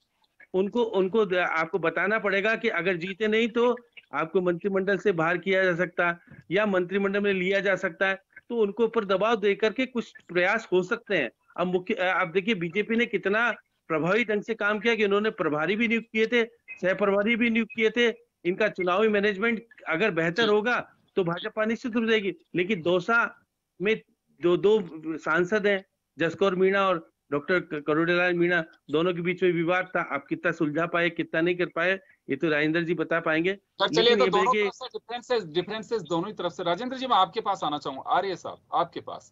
उनको उनको आपको बताना पड़ेगा कि अगर जीते नहीं तो आपको मंत्रिमंडल से बाहर किया जा सकता है या मंत्रिमंडल में लिया जा सकता है, तो उनको ऊपर दबाव देकर के कुछ प्रयास हो सकते हैं। अब आप देखिए बीजेपी ने कितना प्रभावी ढंग से काम किया कि उन्होंने प्रभारी भी नियुक्त किए थे, सह प्रभारी भी नियुक्त किए थे। इनका चुनावी मैनेजमेंट अगर बेहतर होगा तो भाजपा निश्चित रूप जाएगी। लेकिन दौसा में दो सांसद हैं, जसकौर मीणा और डॉक्टर करोड़ीलाल मीणा, दोनों के बीच में विवाद था। आप कितना सुलझा पाए, कितना नहीं कर पाए, ये तो राजेंद्र जी बता पाएंगे। चलिए, तो दोनों तरफ से डिफरेंसेस दोनों ही तरफ से। राजेंद्र जी, मैं आपके पास आना चाहूंगा, आर्य साहब आपके पास।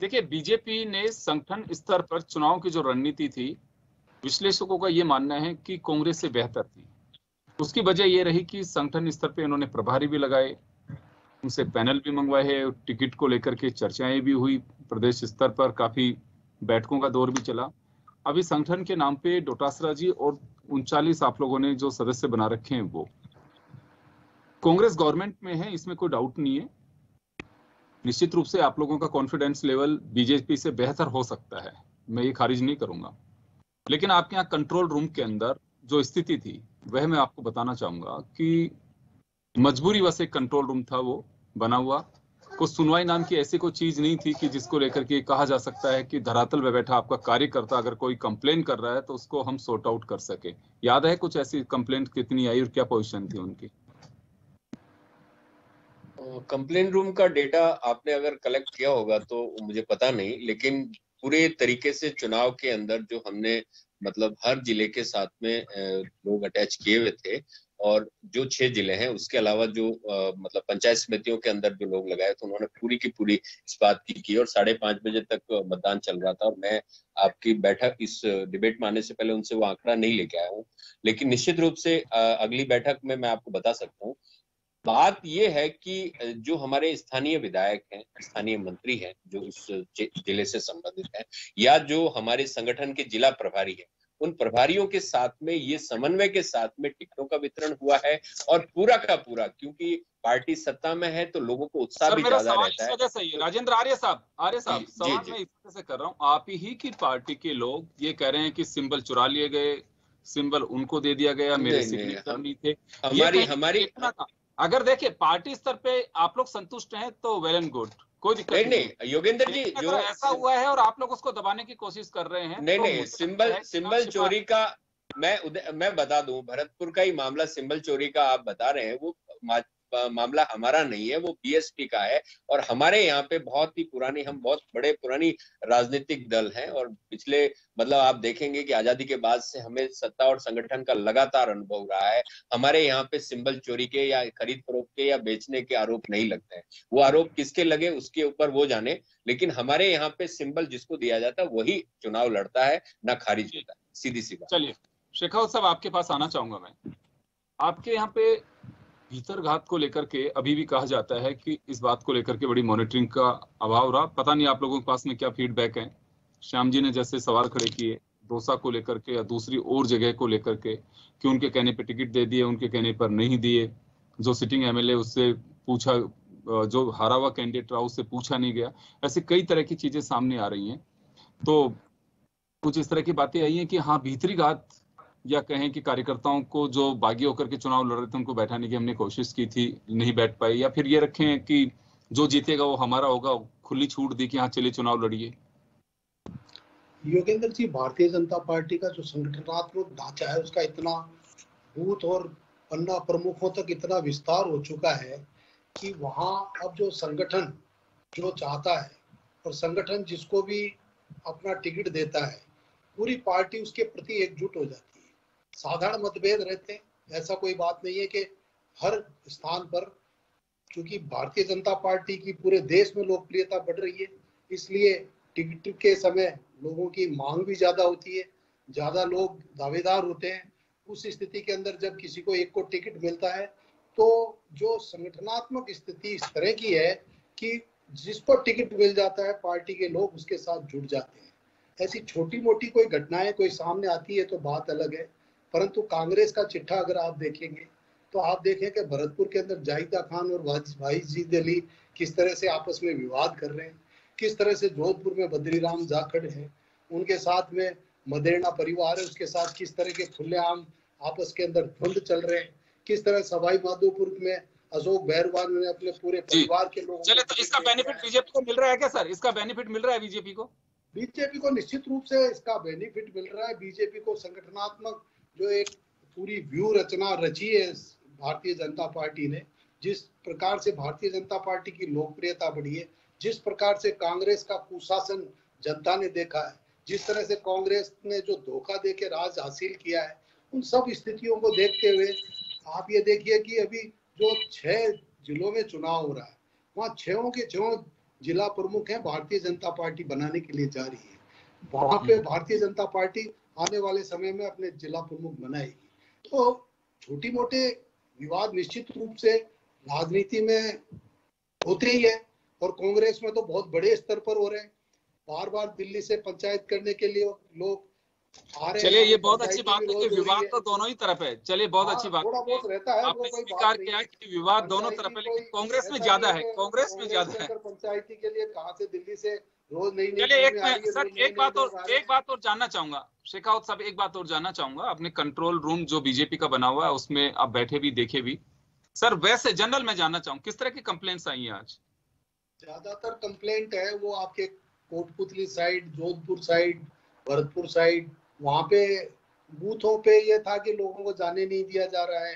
देखिए, बीजेपी ने संगठन स्तर पर चुनाव की जो रणनीति थी, विश्लेषकों का ये मानना है कि कांग्रेस से बेहतर थी। उसकी वजह ये रही कि संगठन स्तर पे उन्होंने प्रभारी भी लगाए, उनसे पैनल भी मंगवाए हैं, टिकट को लेकर के चर्चाएं भी हुई, प्रदेश स्तर पर काफी बैठकों का दौर भी चला। अभी संगठन के नाम पे डोटासरा जी और 39 आप लोगों ने जो सदस्य बना रखे हैं वो कांग्रेस गवर्नमेंट में है, इसमें कोई डाउट नहीं है। निश्चित रूप से आप लोगों का कॉन्फिडेंस लेवल बीजेपी से बेहतर हो सकता है, मैं ये खारिज नहीं करूंगा। लेकिन आपके यहाँ कंट्रोल रूम के अंदर जो स्थिति थी वह मैं आपको बताना चाहूंगा कि मजबूरी वश एक कंट्रोल रूम था वो बना हुआ। कुछ सुनवाई नाम की ऐसी कोई चीज नहीं थी कि जिसको लेकर के कहा जा सकता है कि धरातल पे बैठा आपका कार्यकर्ता अगर कोई कंप्लेन कर रहा है तो उसको हम सॉर्ट आउट कर सके। याद है कुछ ऐसी कंप्लेंट कितनी आई और क्या पोजीशन थी उनकी? कंप्लेन रूम का डेटा आपने अगर कलेक्ट किया होगा तो मुझे पता नहीं, लेकिन पूरे तरीके से चुनाव के अंदर जो हमने मतलब हर जिले के साथ में लोग अटैच किए हुए थे, और जो 6 जिले हैं उसके अलावा जो मतलब पंचायत समितियों के अंदर जो लोग लगाए तो उन्होंने पूरी की पूरी इस बात की और 5:30 बजे तक मतदान चल रहा था। और मैं आपकी बैठक इस डिबेट में आने से पहले उनसे वो आंकड़ा नहीं लेके आया हूँ, लेकिन निश्चित रूप से अगली बैठक में मैं आपको बता सकता हूँ। बात ये है कि जो हमारे स्थानीय विधायक हैं, स्थानीय मंत्री हैं जो उस जिले से संबंधित हैं, या जो हमारे संगठन के जिला प्रभारी हैं, उन प्रभारियों के साथ में ये समन्वय के साथ में टिकटों का वितरण हुआ है। और पूरा का पूरा, क्योंकि पार्टी सत्ता में है तो लोगों को उत्साह भी ज्यादा रहता है। सही है राजेंद्र। आर्य साहब सवाल मैं इस तरह से कर रहा हूँ, आप ही की पार्टी के लोग ये कह रहे हैं कि सिंबल चुरा लिए गए, सिंबल उनको दे दिया गया, मेरे सिग्नेचर नहीं थे। हमारी अगर देखिए पार्टी स्तर पे आप लोग संतुष्ट हैं तो वेल एंड गुड, कोई दिक्कत नहीं। योगेंद्र जी, जो ऐसा हुआ है और आप लोग उसको दबाने की कोशिश कर रहे हैं, नहीं, सिंबल चोरी का मैं बता दूं, भरतपुर का ही मामला सिंबल चोरी का आप बता रहे हैं, वो मामला हमारा नहीं है, वो बीएसपी का है। और हमारे यहाँ पे बहुत ही पुरानी, हम बहुत बड़े पुरानी राजनीतिक दल हैं, और पिछले मतलब आप देखेंगे कि आजादी के बाद से हमें सत्ता और संगठन का लगातार अनुभव रहा है। हमारे यहाँ पे सिंबल चोरी के या खरीद फरोख्त के या बेचने के आरोप नहीं लगते हैं। वो आरोप किसके लगे उसके ऊपर वो जाने, लेकिन हमारे यहाँ पे सिंबल जिसको दिया जाता है वही चुनाव लड़ता है, ना खारिज होता है, सीधी सी बात। चलिए शेखावत साहब आपके पास आना चाहूंगा मैं। आपके यहाँ पे भीतरघात को लेकर के अभी भी कहा जाता है कि इस बात को लेकर के बड़ी मॉनिटरिंग का अभाव रहा। पता नहीं आप लोगों के पास में क्या फीडबैक है। श्याम जी ने जैसे सवाल खड़े किए दौसा को लेकर के या दूसरी और जगह को लेकर के कि उनके कहने पे टिकट दे दिए, उनके कहने पर नहीं दिए, जो सिटिंग एमएलए उससे पूछा, जो हारा हुआ कैंडिडेट रहा उससे पूछा नहीं गया, ऐसे कई तरह की चीजें सामने आ रही हैं। तो कुछ इस तरह की बातें आई हैं कि हाँ भीतरी घात, या कहें कि कार्यकर्ताओं को जो बागी होकर के चुनाव लड़ रहे थे उनको बैठाने की हमने कोशिश की थी, नहीं बैठ पाए, या फिर ये रखें कि जो जीतेगा वो हमारा होगा, खुली छूट दी कि हाँ चलिए चुनाव लड़िए। योगेंद्र जी, भारतीय जनता पार्टी का जो संगठनात्मक ढांचा है उसका इतना बूथ और पन्ना प्रमुखों तक इतना विस्तार हो चुका है कि वहां अब जो संगठन जो चाहता है और संगठन जिसको भी अपना टिकट देता है, पूरी पार्टी उसके प्रति एकजुट हो जाती है। साधारण मतभेद रहते हैं, ऐसा कोई बात नहीं है कि हर स्थान पर, क्योंकि भारतीय जनता पार्टी की पूरे देश में लोकप्रियता बढ़ रही है, इसलिए टिकट के समय लोगों की मांग भी ज्यादा होती है। ज्यादा लोग दावेदार होते हैं। उस स्थिति के अंदर जब किसी को एक को टिकट मिलता है तो जो संगठनात्मक स्थिति इस तरह की है कि जिसको टिकट मिल जाता है पार्टी के लोग उसके साथ जुड़ जाते हैं। ऐसी छोटी मोटी कोई घटनाएं कोई सामने आती है तो बात अलग है, परंतु कांग्रेस का चिट्ठा अगर आप देखेंगे तो आप देखें कि भरतपुर के अंदर जाहिदा खान और वाइजीद अली किस तरह से आपस में विवाद कर रहे हैं, किस तरह से जोधपुर में बद्रीराम जाखड़ है, उनके साथ में मदेरणा परिवार है, उसके साथ किस तरह के खुलेआम आपस के अंदर द्वंद चल रहे हैं, किस तरह सवाई माधोपुर में अशोक बहरवाल ने अपने पूरे परिवार के लोगों चले तो इसका बेनिफिट बीजेपी को मिल रहा है क्या सर? इसका बेनिफिट मिल रहा है बीजेपी को? बीजेपी को निश्चित रूप से इसका बेनिफिट मिल रहा है। बीजेपी को संगठनात्मक जो एक पूरी व्यू रचना रची है भारतीय जनता पार्टी ने, जिस प्रकार से भारतीय जनता पार्टी की लोकप्रियता बढ़ी है, जिस प्रकार से कांग्रेस का कुशासन जनता ने देखा है, जिस तरह से कांग्रेस ने जो धोखा देके राज हासिल किया है, उन सब स्थितियों को देखते हुए आप ये देखिए कि अभी जो 6 जिलों में चुनाव हो रहा है वहाँ 6 के 6 जिला प्रमुख हैं भारतीय जनता पार्टी बनाने के लिए जा रही है। वहां पे भारतीय जनता पार्टी आने वाले समय में अपने जिला प्रमुख बनाएगी। तो छोटी मोटे विवाद निश्चित रूप से राजनीति में होते ही है और कांग्रेस में तो बहुत बड़े स्तर पर हो रहे हैं। बार बार दिल्ली से पंचायत करने के लिए लोग आ रहे हैं। चलिए ये बहुत अच्छी बात है कि विवाद तो दोनों ही तरफ है। चलिए बहुत अच्छी बात थोड़ा बहुत रहता है, आपने स्वीकार किया कि विवाद दोनों तरफ है, लेकिन कांग्रेस में ज्यादा है, कांग्रेस में ज्यादा है। पंचायती के लिए कहां से दिल्ली से रोज नहीं। चलिए एक बात और जानना चाहूंगा शेखावत साहब, एक बात और जानना चाहूंगा। अपने कंट्रोल रूम जो बीजेपी का बना हुआ है उसमें आप बैठे भी देखे भी सर, वैसे जनरल में जानना चाहूंगा किस तरह की कंप्लेंट्स आई हैं आज? ज्यादातर कंप्लेंट है वो आपके Kotputli side, Jodhpur side, Bharatpur side, वहां पे बूथों पे ये था कि लोगों को जाने नहीं दिया जा रहा है।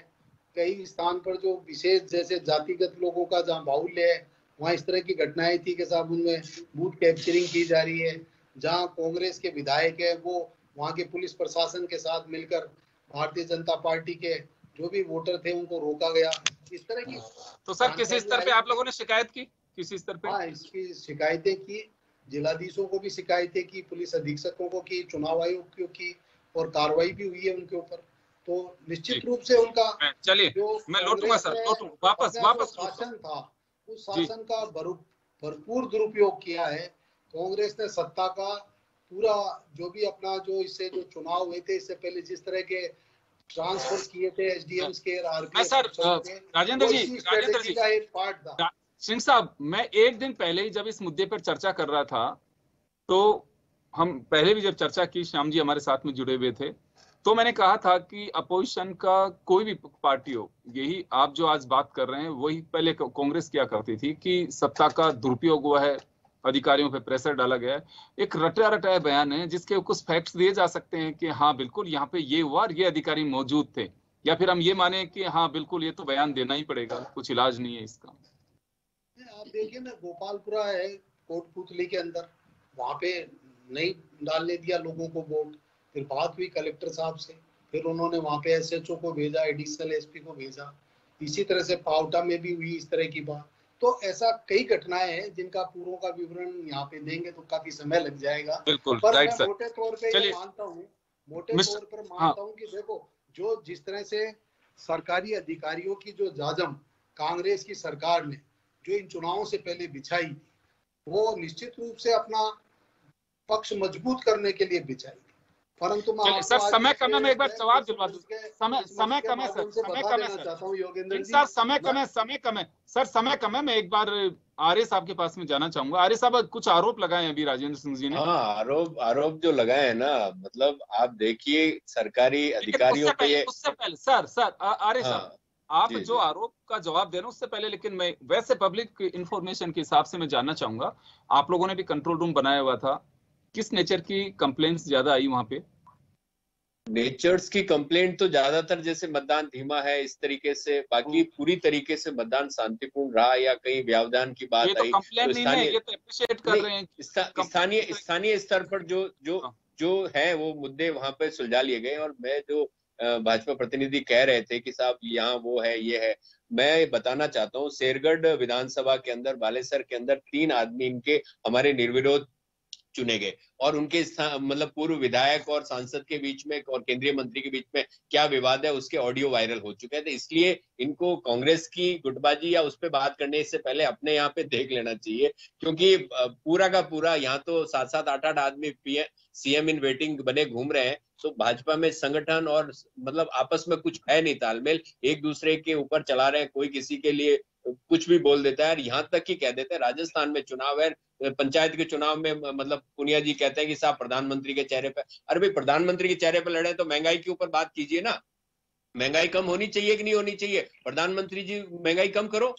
कई स्थान पर जो विशेष जैसे जातिगत लोगों का जहाँ बाहुल्य है वहाँ इस तरह की घटनाएं थी कि साहब उनमें बूथ कैप्चरिंग की जा रही है। जहाँ कांग्रेस के विधायक है वो वहाँ के पुलिस प्रशासन के साथ मिलकर भारतीय जनता पार्टी के जो भी वोटर थे उनको रोका गया। इस तरह की तो सर किसी स्तर पे आप लोगों ने शिकायत की? किसी स्तर पे? हाँ, इसकी शिकायतें की, जिलाधीशों को भी शिकायतें की, पुलिस अधीक्षकों को की, चुनाव आयोग को की और कार्रवाई भी हुई है उनके ऊपर। तो निश्चित रूप से उनका चलिए मैं लौटूंगा सर, वापस शासन था उस शासन का भरपूर दुरुपयोग किया है कांग्रेस ने। सत्ता का पूरा जो भी अपना जो इससे जो चुनाव हुए थे इससे पहले जिस तरह के ट्रांसफर किए थे एसडीएम्स के सर राजेंद्र जी का एक पार्ट था। सिंह साहब, मैं एक दिन पहले ही जब इस मुद्दे पर चर्चा कर रहा था तो हम पहले भी जब चर्चा की, श्याम जी हमारे साथ में जुड़े हुए थे, तो मैंने कहा था कि अपोजिशन का कोई भी पार्टी हो, यही आप जो आज बात कर रहे हैं वही पहले कांग्रेस क्या करती थी कि सत्ता का दुरुपयोग हुआ है, अधिकारियों पे प्रेशर डाला गया है। एक रटा रटाया बयान है जिसके कुछ फैक्ट्स दिए जा सकते हैं कि हाँ बिल्कुल यहाँ पे ये हुआ और ये अधिकारी मौजूद थे, या फिर हम ये माने कि हाँ बिल्कुल ये तो बयान देना ही पड़ेगा, कुछ इलाज नहीं है इसका। आप देखिए ना, गोपालपुरा है कोटपुतली के अंदर, वहां पे नहीं डालने दिया लोगों को वोट। फिर बात हुई कलेक्टर साहब से, फिर उन्होंने वहां पे एसएचओ को भेजा, एडिशनल एसपी को भेजा। इसी तरह से पावटा में भी हुई इस तरह की बात। तो ऐसा कई घटनाएं हैं जिनका पूरों का विवरण यहाँ पे देंगे तो काफी समय लग जाएगा। बिल्कुल, पर मैं मोटे तौर पे ये मानता हूँ, कि देखो जो जिस तरह से सरकारी अधिकारियों की जो जाजम कांग्रेस की सरकार ने जो इन चुनावों से पहले बिछाई वो निश्चित रूप से अपना पक्ष मजबूत करने के लिए बिछाई। परंतु सर समय कम है, मैं एक बार जवाब दिलवा दूं। समय कम है सर, समय कम है चाहता हूं योगेंद्र जी। सर समय कम है सर, समय कम है। मैं एक बार आर्य साहब के पास में जाना चाहूंगा। आर्य साहब कुछ आरोप लगाए अभी राजेंद्र सिंह जी ने। हाँ, आरोप जो लगाए हैं ना, मतलब आप देखिए सरकारी अधिकारियों पे उससे पहले सर आर्य साहब आप जो आरोप का जवाब दे रहे हैं उससे पहले, लेकिन मैं वैसे पब्लिक इंफॉर्मेशन के हिसाब से मैं जानना चाहूंगा, आप लोगों ने भी कंट्रोल रूम बनाया हुआ था, किस नेचर की कंप्लेंट्स ज्यादा आई वहां पे? नेचर्स की कंप्लेंट तो ज्यादातर जैसे मतदान धीमा है इस तरीके से, बाकी पूरी तरीके से मतदान शांतिपूर्ण रहा या कहीं व्यवधान की बात आई तो स्थानीय स्तर पर जो है वो मुद्दे वहां पे सुलझा लिए गए। और मैं जो भाजपा प्रतिनिधि कह रहे थे कि साहब यहाँ वो है ये है, मैं बताना चाहता हूँ शेरगढ़ विधानसभा के अंदर बालेसर के अंदर 3 आदमी इनके हमारे निर्विरोध चुने गए और उनके मतलब पूर्व विधायक और सांसद के बीच में और केंद्रीय मंत्री के बीच में क्या विवाद है उसके ऑडियो वायरल हो चुके हैं। तो इसलिए इनको कांग्रेस की गुटबाजी या उस पर बात करने से पहले अपने यहाँ पे देख लेना चाहिए, क्योंकि पूरा का पूरा यहाँ तो 7-7, 8-8 आदमी सीएम इन वेटिंग बने घूम रहे हैं। तो भाजपा में संगठन और मतलब आपस में कुछ है नहीं तालमेल, एक दूसरे के ऊपर चला रहे हैं, कोई किसी के लिए कुछ भी बोल देता है। यहाँ तक कि कह देते हैं राजस्थान में चुनाव है, पंचायत के चुनाव में मतलब पुनिया जी कहते हैं कि साहब प्रधानमंत्री के चेहरे पे, अरे भाई प्रधानमंत्री के चेहरे पे लड़े तो महंगाई के ऊपर बात कीजिए ना, महंगाई कम होनी चाहिए कि नहीं होनी चाहिए? प्रधानमंत्री जी महंगाई कम करो,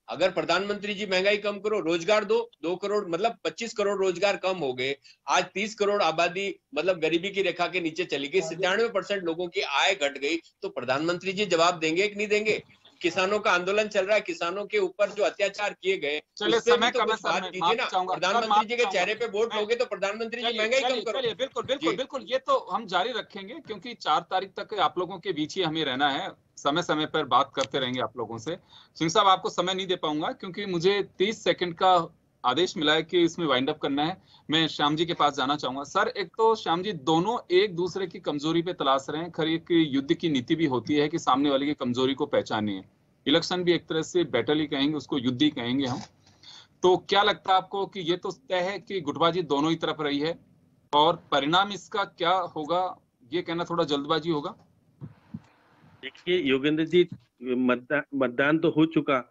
अगर प्रधानमंत्री जी महंगाई कम करो, रोजगार दो, 2 करोड़ मतलब 25 करोड़ रोजगार कम हो गए। आज 30 करोड़ आबादी मतलब गरीबी की रेखा के नीचे चली गई, 97% लोगों की आय घट गई, तो प्रधानमंत्री जी जवाब देंगे कि नहीं देंगे? किसानों का आंदोलन चल रहा है, किसानों के ऊपर जो अत्याचार किए गए, चलिए समय का मैं बात कीजिए ना। प्रधानमंत्री जी के चेहरे पे वोट लोगे तो प्रधानमंत्री जी महंगाई कम करो। बिल्कुल बिल्कुल बिल्कुल, ये तो हम जारी रखेंगे क्योंकि 4 तारीख तक आप लोगों के बीच ही हमें रहना है, समय समय पर बात करते रहेंगे आप लोगों से। सिंह साहब आपको समय नहीं दे पाऊंगा क्योंकि मुझे 30 सेकंड का आदेश मिला है कि इसमें वाइंड अप करना है। मैं श्याम जी के पास जाना चाहूंगा। सर, एक तो श्याम जी दोनों एक दूसरे की कमजोरी पे तलाश रहे हैं। खरी एक युद्ध की नीति भी होती है कि सामने वाले की कमजोरी को पहचानिए। इलेक्शन भी एक तरह से बैटल ही कहेंगे, उसको युद्ध ही कहेंगे हम। तो क्या लगता है आपको कि ये तो तय है कि गुटबाजी दोनों ही तरफ रही है और परिणाम इसका क्या होगा, ये कहना थोड़ा जल्दबाजी होगा? देखिए योगेंद्र जी, मतदान तो हो चुका,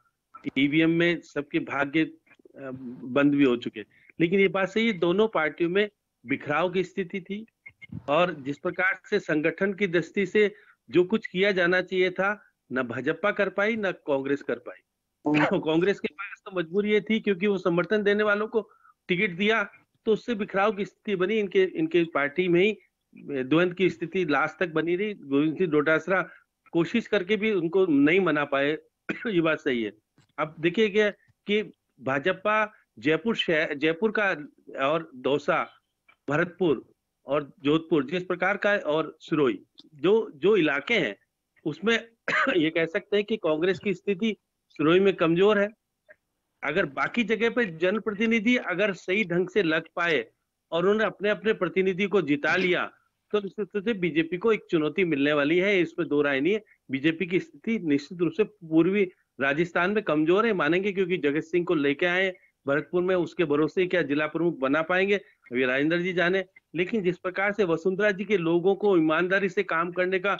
ईवीएम में सबके भाग्य बंद भी हो चुके, लेकिन ये बात सही है दोनों पार्टियों में बिखराव की स्थिति थी और जिस प्रकार से संगठन की दृष्टि से जो कुछ किया जाना चाहिए था न भाजपा कर पाई न कांग्रेस कर पाई। कांग्रेस के पास तो मजबूरी ये थी क्योंकि वो समर्थन देने वालों को टिकट दिया, तो उससे बिखराव की स्थिति बनी। इनके पार्टी में ही द्वंद की स्थिति लास्ट तक बनी रही। गोविंद सिंह डोटासरा कोशिश करके भी उनको नहीं मना पाए। ये बात सही है। अब देखिए क्या कि भाजपा जयपुर का और दौसा, भरतपुर और जोधपुर जिस प्रकार का और सिरोही जो इलाके हैं उसमें ये कह सकते हैं कि कांग्रेस की स्थिति सिरोही में कमजोर है। अगर बाकी जगह पे जनप्रतिनिधि अगर सही ढंग से लग पाए और उन्होंने अपने अपने प्रतिनिधि को जिता लिया तो निश्चित रूप से बीजेपी को एक चुनौती मिलने वाली है, इसमें दो राय नहीं है। बीजेपी की स्थिति निश्चित रूप से पूर्वी राजस्थान में कमजोर है, मानेंगे, क्योंकि जगत सिंह को लेके आए भरतपुर में, उसके भरोसे क्या जिला प्रमुख बना पाएंगे अभी राजेंद्र जी जाने। लेकिन जिस प्रकार से वसुंधरा जी के लोगों को ईमानदारी से काम करने का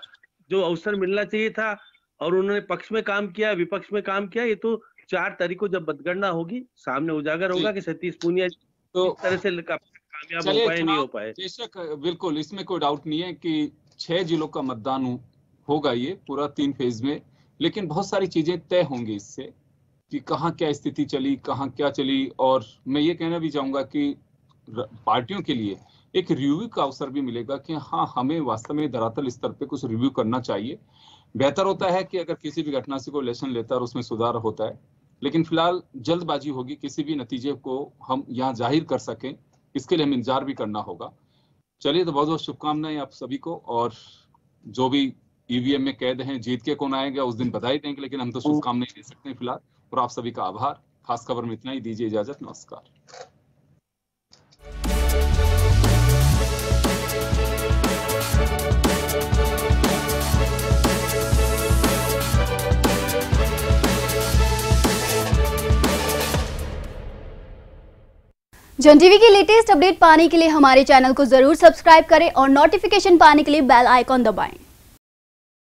जो अवसर मिलना चाहिए था और उन्होंने पक्ष में काम किया, विपक्ष में काम किया, ये तो 4 तारीख को जब मतगणना होगी सामने उजागर होगा कि सतीश पूनिया तो इस तरह से कामयाब हो पाए नहीं हो पाए। बेशक, बिल्कुल, इसमें कोई डाउट नहीं है कि 6 जिलों का मतदान होगा ये पूरा 3 फेज में, लेकिन बहुत सारी चीजें तय होंगी इससे कि कहाँ क्या स्थिति चली, कहाँ क्या चली। और मैं ये कहना भी चाहूंगा कि पार्टियों के लिए एक रिव्यू का अवसर भी मिलेगा कि हाँ, हमें वास्तव में धरातल स्तर पे कुछ रिव्यू करना चाहिए। बेहतर होता है कि अगर किसी भी घटना से कोई लेसन लेता है और उसमें सुधार होता है, लेकिन फिलहाल जल्दबाजी होगी, किसी भी नतीजे को हम यहाँ जाहिर कर सकें इसके लिए हमें इंतजार भी करना होगा। चलिए, तो बहुत बहुत शुभकामनाएं आप सभी को, और जो भी ईवीएम में कैद हैं, जीत के कौन आएगा उस दिन बधाई देंगे, लेकिन हम तो शुभकामनाएं दे सकते हैं फिलहाल। और आप सभी का आभार। खास खबर में इतना ही, दीजिए इजाजत, नमस्कार। जन टीवी की लेटेस्ट अपडेट पाने के लिए हमारे चैनल को जरूर सब्सक्राइब करें और नोटिफिकेशन पाने के लिए बेल आइकॉन दबाएं।